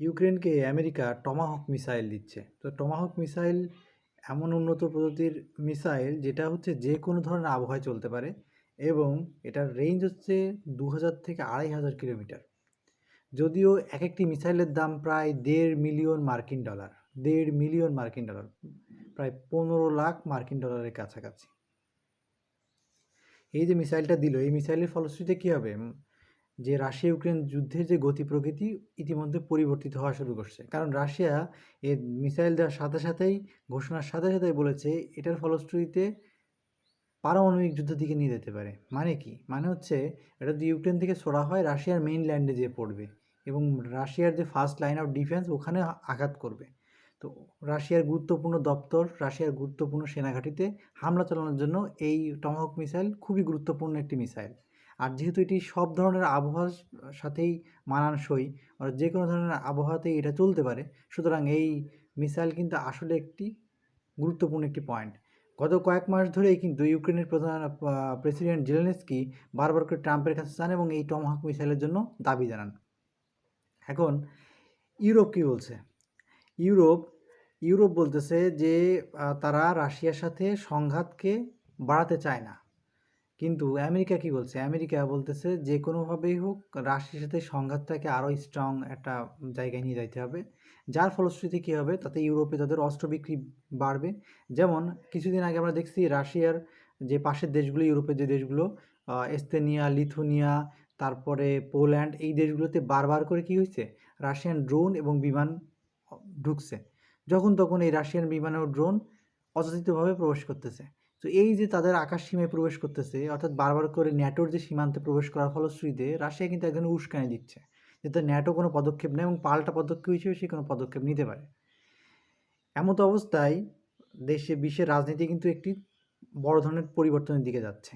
ইউক্রেনকে America Tomahawk missile দিচ্ছে। তো টমাহক মিসাইল এমন উন্নত প্রযুক্তির মিসাইল যেটা হচ্ছে যে কোনো ধরনের আবহাওয়ায় চলতে পারে এবং এটার রেঞ্জ হচ্ছে 2000 থেকে 2500 কিলোমিটার। যদিও এক একটি মিসাইলের দাম প্রায় $1.5 মিলিয়ন, $1.5 মিলিয়ন, প্রায় 15 লাখ মার্কিন ডলারের কাছাকাছি। এই যে মিসাইলটা দিল, এই মিসাইলের ফলশ্রুতিতে কী হবে, যে রাশিয়া ইউক্রেন যুদ্ধের যে গতি প্রকৃতি ইতিমধ্যে পরিবর্তিত হওয়া শুরু করছে। কারণ রাশিয়া এই মিসাইল দেওয়ার সাথে সাথেই, ঘোষণার সাথে সাথেই বলেছে এটার ফলশ্রুতিতে পারমাণবিক যুদ্ধের দিকে নিয়ে যেতে পারে। মানে কি? মানে হচ্ছে এটা যদি ইউক্রেন থেকে ছোড়া হয় রাশিয়ার মেইন ল্যান্ডে যেয়ে পড়বে এবং রাশিয়ার যে ফার্স্ট লাইন অফ ডিফেন্স ওখানে আঘাত করবে। তো রাশিয়ার গুরুত্বপূর্ণ দপ্তর, রাশিয়ার গুরুত্বপূর্ণ সেনাঘাঁটিতে হামলা চালানোর জন্য এই টমাহক মিসাইল খুবই গুরুত্বপূর্ণ একটি মিসাইল। আর যেহেতু এটি সব ধরনের আবহাওয়ার সাথেই মানানসই, যে কোনো ধরনের আবহাওয়াতেই এটা চলতে পারে, সুতরাং এই মিসাইল কিন্তু আসলে একটি গুরুত্বপূর্ণ একটি পয়েন্ট। গত কয়েক মাস ধরেই কিন্তু ইউক্রেনের প্রেসিডেন্ট জেলেনস্কি বারবার করে ট্রাম্পের কাছে চান এবং এই টমাহক মিসাইলের জন্য দাবি জানান। এখন ইউরোপ কী বলছে? ইউরোপ বলতেছে যে তারা রাশিয়ার সাথে সংঘাতকে বাড়াতে চায় না। কিন্তু আমেরিকা কী বলছে? আমেরিকা বলতেছে যে কোনোভাবেই হোক রাশিয়ার সাথে সংঘাতটাকে আরও স্ট্রং একটা জায়গায় নিয়ে যাইতে হবে, যার ফলশ্রুতিতে কী হবে, তাতে ইউরোপে তাদের অস্ত্র বিক্রি বাড়বে। যেমন কিছুদিন আগে আমরা দেখছি রাশিয়ার যে পাশের দেশগুলো, ইউরোপের যে দেশগুলো, এস্তোনিয়া, লিথুনিয়া, তারপরে পোল্যান্ড, এই দেশগুলোতে বারবার করে কী হয়েছে, রাশিয়ান ড্রোন এবং বিমান ঢুকছে। যখন তখন এই রাশিয়ান বিমান ও ড্রোন অযাচিতভাবে প্রবেশ করতেছে। তো এই যে তাদের আকাশ সীমায় প্রবেশ করতেছে, অর্থাৎ বারবার করে ন্যাটোর যে সীমান্তে প্রবেশ করার ফলশ্রুতিতে রাশিয়া কিন্তু এক ধরনের উস্কানি দিচ্ছে, যাতে ন্যাটো কোনো পদক্ষেপ নেয় এবং পাল্টা পদক্ষেপ হিসেবে সে কোনো পদক্ষেপ নিতে পারে। এমত অবস্থায় বিশ্বের রাজনীতি কিন্তু একটি বড় ধরনের পরিবর্তনের দিকে যাচ্ছে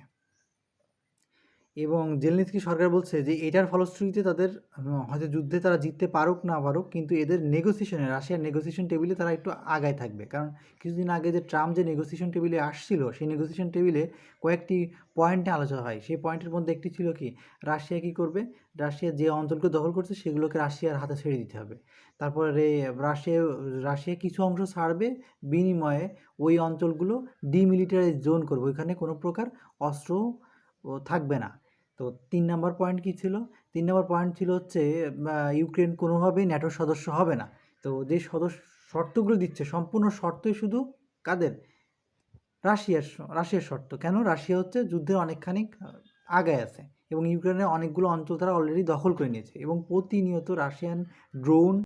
এবং জেলেনস্কি সরকার বলছে যে এটার ফলশ্রুতিতে তাদের হয়তো যুদ্ধে তারা জিততে পারুক না পারুক, কিন্তু এদের নেগোসিয়েশনে, রাশিয়ার নেগোসিয়েশন টেবিলে তারা একটু আগায় থাকবে। কারণ কিছুদিন আগে যে ট্রাম্প যে নেগোসিয়েশন টেবিলে আসছিল, সেই নেগোসিয়েশন টেবিলে কয়েকটি পয়েন্টে আলোচনা হয়। সেই পয়েন্টের মধ্যে একটি ছিল কি, রাশিয়া কী করবে, রাশিয়া যে অঞ্চলকে দখল করছে সেগুলোকে রাশিয়ার হাতে ছেড়ে দিতে হবে। তারপরে রাশিয়া কিছু অংশ ছাড়বে, বিনিময়ে ওই অঞ্চলগুলো ডিমিলিটারাইজ জোন করবে, ওইখানে কোনো প্রকার অস্ত্র থাকবে না। তো 3 নম্বর পয়েন্ট কী ছিল? 3 নম্বর পয়েন্ট ছিল হচ্ছে ইউক্রেন কোনোভাবেই ন্যাটোর সদস্য হবে না। তো যে শর্তগুলো দিচ্ছে, সম্পূর্ণ শর্তই শুধু কাদের? রাশিয়ার শর্ত। কেন? রাশিয়া হচ্ছে যুদ্ধে অনেকখানি আগায় আছে এবং ইউক্রেনের অনেকগুলো অঞ্চল তারা অলরেডি দখল করে নিয়েছে এবং প্রতিনিয়ত রাশিয়ান ড্রোন